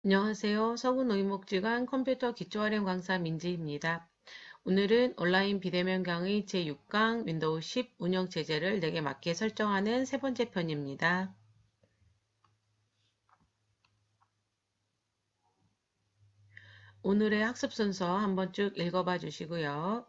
안녕하세요. 서구노인목지관 컴퓨터 기초활용 강사 민지입니다. 오늘은 온라인 비대면 강의 제6강 윈도우 10 운영체제를 내게 맞게 설정하는 세 번째 편입니다. 오늘의 학습 순서 한번 쭉 읽어봐 주시고요.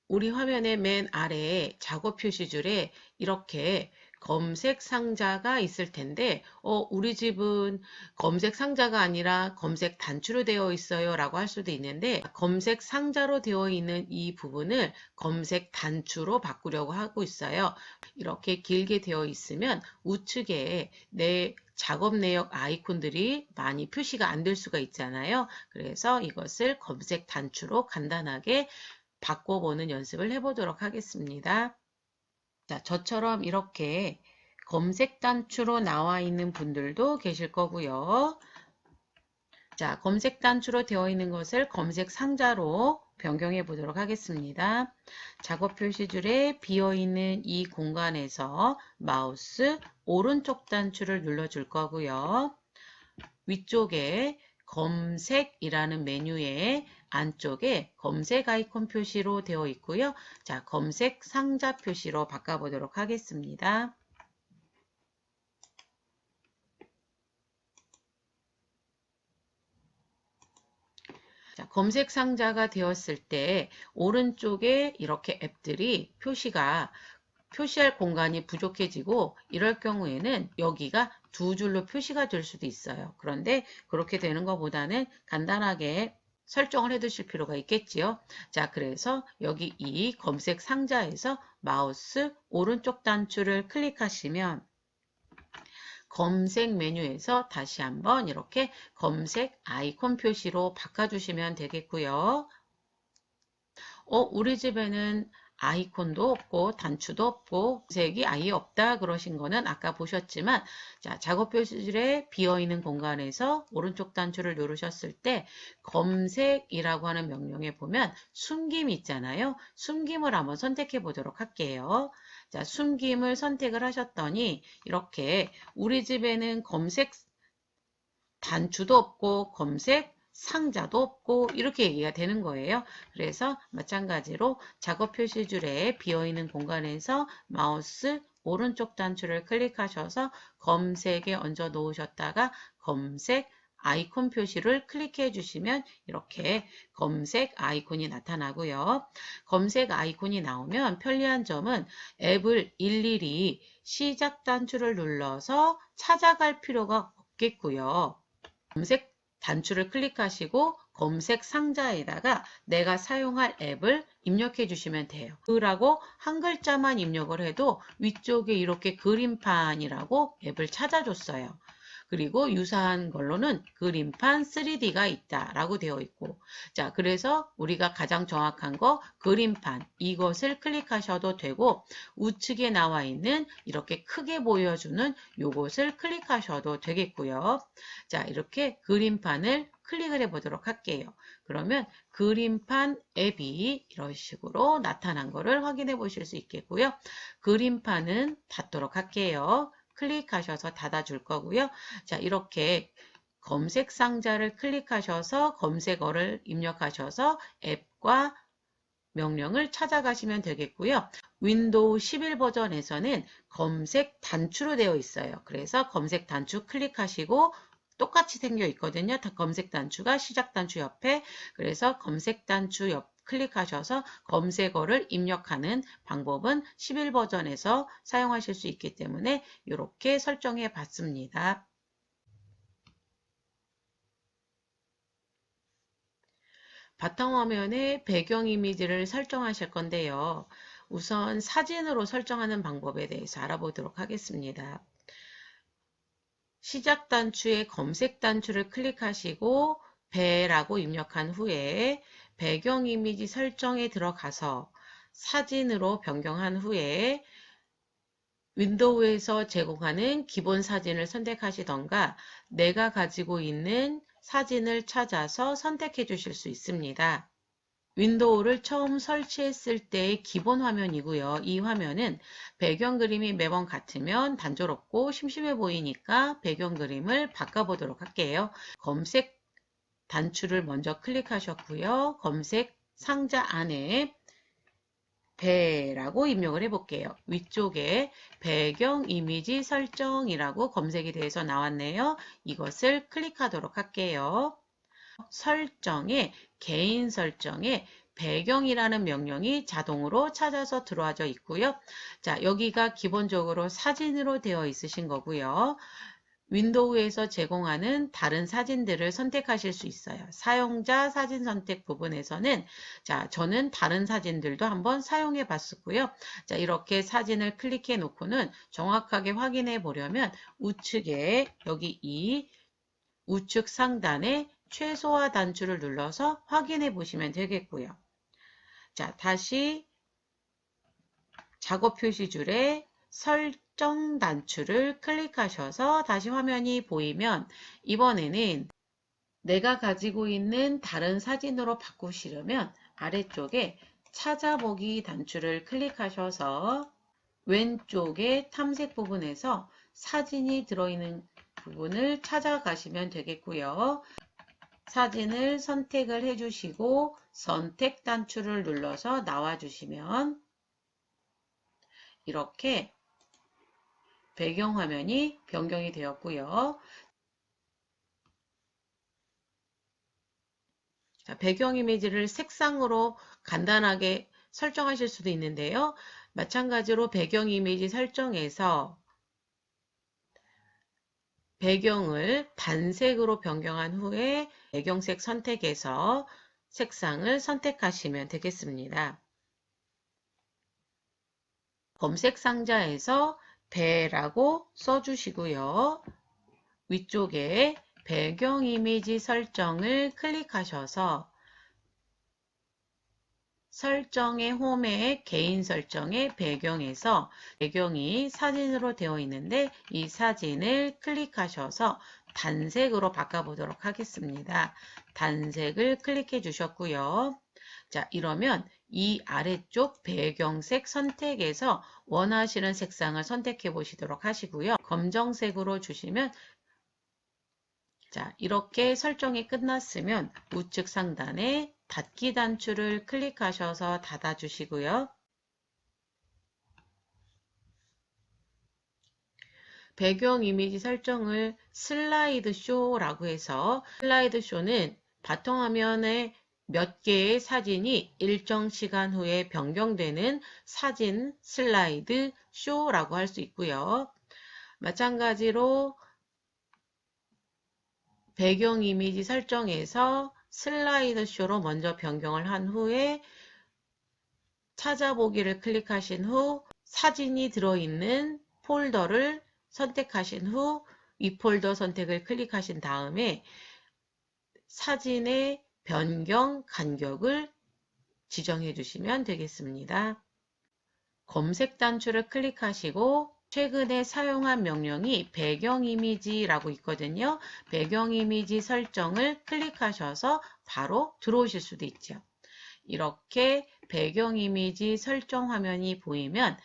우리 화면의 맨 아래에 작업 표시줄에 이렇게 검색 상자가 있을 텐데, 우리 집은 검색 상자가 아니라 검색 단추로 되어 있어요 라고 할 수도 있는데, 검색 상자로 되어 있는 이 부분을 검색 단추로 바꾸려고 하고 있어요. 이렇게 길게 되어 있으면 우측에 내 작업 내역 아이콘들이 많이 표시가 안 될 수가 있잖아요. 그래서 이것을 검색 단추로 간단하게 바꿔보는 연습을 해보도록 하겠습니다. 자, 저처럼 이렇게 검색 단추로 나와 있는 분들도 계실 거고요. 자, 검색 단추로 되어 있는 것을 검색 상자로 변경해 보도록 하겠습니다. 작업 표시줄에 비어있는 이 공간에서 마우스 오른쪽 단추를 눌러줄 거고요. 위쪽에 검색이라는 메뉴의 안쪽에 검색 아이콘 표시로 되어 있고요. 자, 검색 상자 표시로 바꿔보도록 하겠습니다. 자, 검색 상자가 되었을 때 오른쪽에 이렇게 앱들이 표시할 공간이 부족해지고 이럴 경우에는 여기가 두 줄로 표시가 될 수도 있어요. 그런데 그렇게 되는 것보다는 간단하게 설정을 해 두실 필요가 있겠지요. 자, 그래서 여기 이 검색 상자에서 마우스 오른쪽 단추를 클릭하시면 검색 메뉴에서 다시 한번 이렇게 검색 아이콘 표시로 바꿔주시면 되겠고요. 우리 집에는 아이콘도 없고 단추도 없고 색이 아예 없다 그러신 거는 아까 보셨지만, 자, 작업 표시줄에 비어있는 공간에서 오른쪽 단추를 누르셨을 때 검색이라고 하는 명령에 보면 숨김이 있잖아요. 숨김을 한번 선택해 보도록 할게요. 자, 숨김을 선택을 하셨더니 이렇게 우리 집에는 검색 단추도 없고 검색 상자도 없고 이렇게 얘기가 되는 거예요. 그래서 마찬가지로 작업 표시줄에 비어있는 공간에서 마우스 오른쪽 단추를 클릭하셔서 검색에 얹어 놓으셨다가 검색 아이콘 표시를 클릭해 주시면 이렇게 검색 아이콘이 나타나고요. 검색 아이콘이 나오면 편리한 점은 앱을 일일이 시작 단추를 눌러서 찾아갈 필요가 없겠고요. 검색 단추를 클릭하시고 검색 상자에다가 내가 사용할 앱을 입력해 주시면 돼요. 그라고 한 글자만 입력을 해도 위쪽에 이렇게 그림판이라고 앱을 찾아줬어요. 그리고 유사한 걸로는 그림판 3D가 있다라고 되어 있고, 자, 그래서 우리가 가장 정확한 거 그림판 이것을 클릭하셔도 되고, 우측에 나와 있는 이렇게 크게 보여주는 요것을 클릭하셔도 되겠고요. 자, 이렇게 그림판을 클릭을 해 보도록 할게요. 그러면 그림판 앱이 이런 식으로 나타난 것을 확인해 보실 수 있겠고요. 그림판은 닫도록 할게요. 클릭하셔서 닫아줄 거고요. 자, 이렇게 검색 상자를 클릭하셔서 검색어를 입력하셔서 앱과 명령을 찾아가시면 되겠고요. 윈도우 11 버전에서는 검색 단추로 되어 있어요. 그래서 검색 단추 클릭하시고 똑같이 생겨 있거든요. 검색 단추가 시작 단추 옆에, 그래서 검색 단추 옆 클릭하셔서 검색어를 입력하는 방법은 11 버전에서 사용하실 수 있기 때문에 이렇게 설정해 봤습니다. 바탕화면에 배경 이미지를 설정하실 건데요. 우선 사진으로 설정하는 방법에 대해서 알아보도록 하겠습니다. 시작 단추에 검색 단추를 클릭하시고 배라고 입력한 후에 배경 이미지 설정에 들어가서 사진으로 변경한 후에 윈도우에서 제공하는 기본 사진을 선택하시던가 내가 가지고 있는 사진을 찾아서 선택해 주실 수 있습니다. 윈도우를 처음 설치했을 때의 기본 화면이고요. 이 화면은 배경 그림이 매번 같으면 단조롭고 심심해 보이니까 배경 그림을 바꿔보도록 할게요. 검색 단추를 먼저 클릭하셨고요. 검색 상자 안에 배라고 입력을 해볼게요. 위쪽에 배경 이미지 설정이라고 검색이 돼서 나왔네요. 이것을 클릭하도록 할게요. 설정에 개인 설정에 배경이라는 명령이 자동으로 찾아서 들어와져 있고요. 자, 여기가 기본적으로 사진으로 되어 있으신 거고요. 윈도우에서 제공하는 다른 사진들을 선택하실 수 있어요. 사용자 사진 선택 부분에서는 자, 저는 다른 사진들도 한번 사용해 봤었고요. 자, 이렇게 사진을 클릭해 놓고는 정확하게 확인해 보려면 우측에 여기 이 우측 상단에 최소화 단추를 눌러서 확인해 보시면 되겠고요. 자, 다시 작업 표시줄에 설정 단추를 클릭하셔서 다시 화면이 보이면 이번에는 내가 가지고 있는 다른 사진으로 바꾸시려면 아래쪽에 찾아보기 단추를 클릭하셔서 왼쪽에 탐색 부분에서 사진이 들어있는 부분을 찾아가시면 되겠고요. 사진을 선택을 해주시고 선택 단추를 눌러서 나와주시면 이렇게 배경화면이 변경이 되었고요. 자, 배경 이미지를 색상으로 간단하게 설정하실 수도 있는데요. 마찬가지로 배경 이미지 설정에서 배경을 단색으로 변경한 후에 배경색 선택에서 색상을 선택하시면 되겠습니다. 검색 상자에서 배라고 써주시고요. 위쪽에 배경 이미지 설정을 클릭하셔서 설정의 홈에 개인 설정의 배경에서 배경이 사진으로 되어 있는데 이 사진을 클릭하셔서 단색으로 바꿔보도록 하겠습니다. 단색을 클릭해 주셨고요. 자, 이러면 이 아래쪽 배경색 선택에서 원하시는 색상을 선택해 보시도록 하시고요. 검정색으로 주시면 자, 이렇게 설정이 끝났으면 우측 상단에 닫기 단추를 클릭하셔서 닫아 주시고요. 배경 이미지 설정을 슬라이드 쇼라고 해서 슬라이드 쇼는 바탕화면에 몇 개의 사진이 일정 시간 후에 변경되는 사진 슬라이드 쇼라고 할 수 있고요. 마찬가지로 배경 이미지 설정에서 슬라이드 쇼로 먼저 변경을 한 후에 찾아보기를 클릭하신 후 사진이 들어있는 폴더를 선택하신 후 이 폴더 선택을 클릭하신 다음에 사진의 변경 간격을 지정해 주시면 되겠습니다. 검색 단추를 클릭하시고 최근에 사용한 명령이 배경 이미지라고 있거든요. 배경 이미지 설정을 클릭하셔서 바로 들어오실 수도 있죠. 이렇게 배경 이미지 설정 화면이 보이면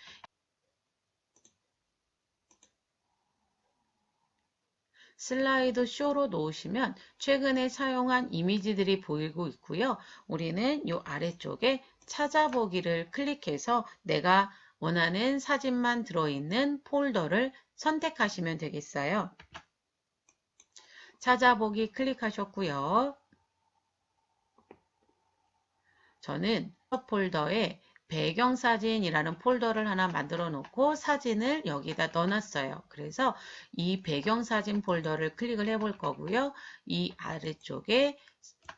슬라이드 쇼로 놓으시면 최근에 사용한 이미지들이 보이고 있고요. 우리는 이 아래쪽에 찾아보기를 클릭해서 내가 원하는 사진만 들어있는 폴더를 선택하시면 되겠어요. 찾아보기 클릭하셨고요. 저는 폴더에 배경사진이라는 폴더를 하나 만들어 놓고 사진을 여기다 넣어놨어요. 그래서 이 배경사진 폴더를 클릭을 해볼 거고요. 이 아래쪽에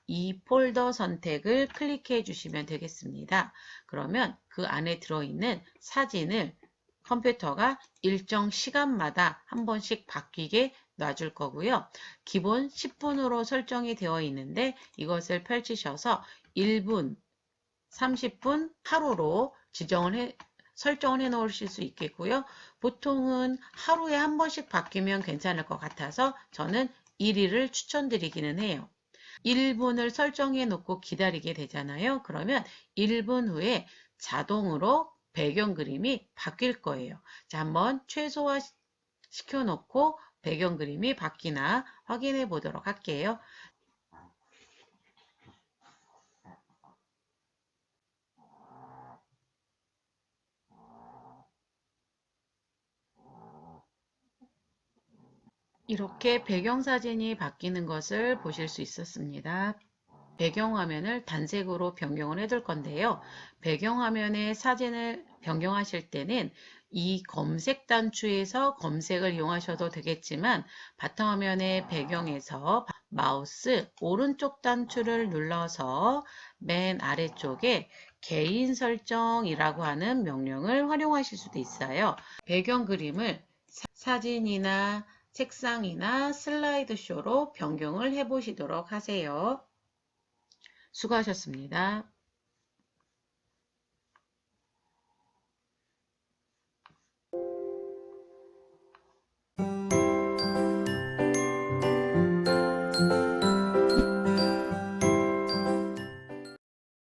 이 폴더 선택을 클릭해 주시면 되겠습니다. 그러면 그 안에 들어있는 사진을 컴퓨터가 일정 시간마다 한 번씩 바뀌게 놔줄 거고요. 기본 10분으로 설정이 되어 있는데 이것을 펼치셔서 1분, 30분 하루로 설정을 해 놓으실 수 있겠고요. 보통은 하루에 한 번씩 바뀌면 괜찮을 것 같아서 저는 1일을 추천드리기는 해요. 1분을 설정해 놓고 기다리게 되잖아요. 그러면 1분 후에 자동으로 배경 그림이 바뀔 거예요. 자, 한번 최소화 시켜 놓고 배경 그림이 바뀌나 확인해 보도록 할게요. 이렇게 배경사진이 바뀌는 것을 보실 수 있었습니다. 배경화면을 단색으로 변경을 해둘 건데요. 배경화면의 사진을 변경하실 때는 이 검색 단추에서 검색을 이용하셔도 되겠지만 바탕화면의 배경에서 마우스 오른쪽 단추를 눌러서 맨 아래쪽에 개인 설정이라고 하는 명령을 활용하실 수도 있어요. 배경 그림을 사진이나 책상이나 슬라이드쇼로 변경을 해 보시도록 하세요. 수고하셨습니다.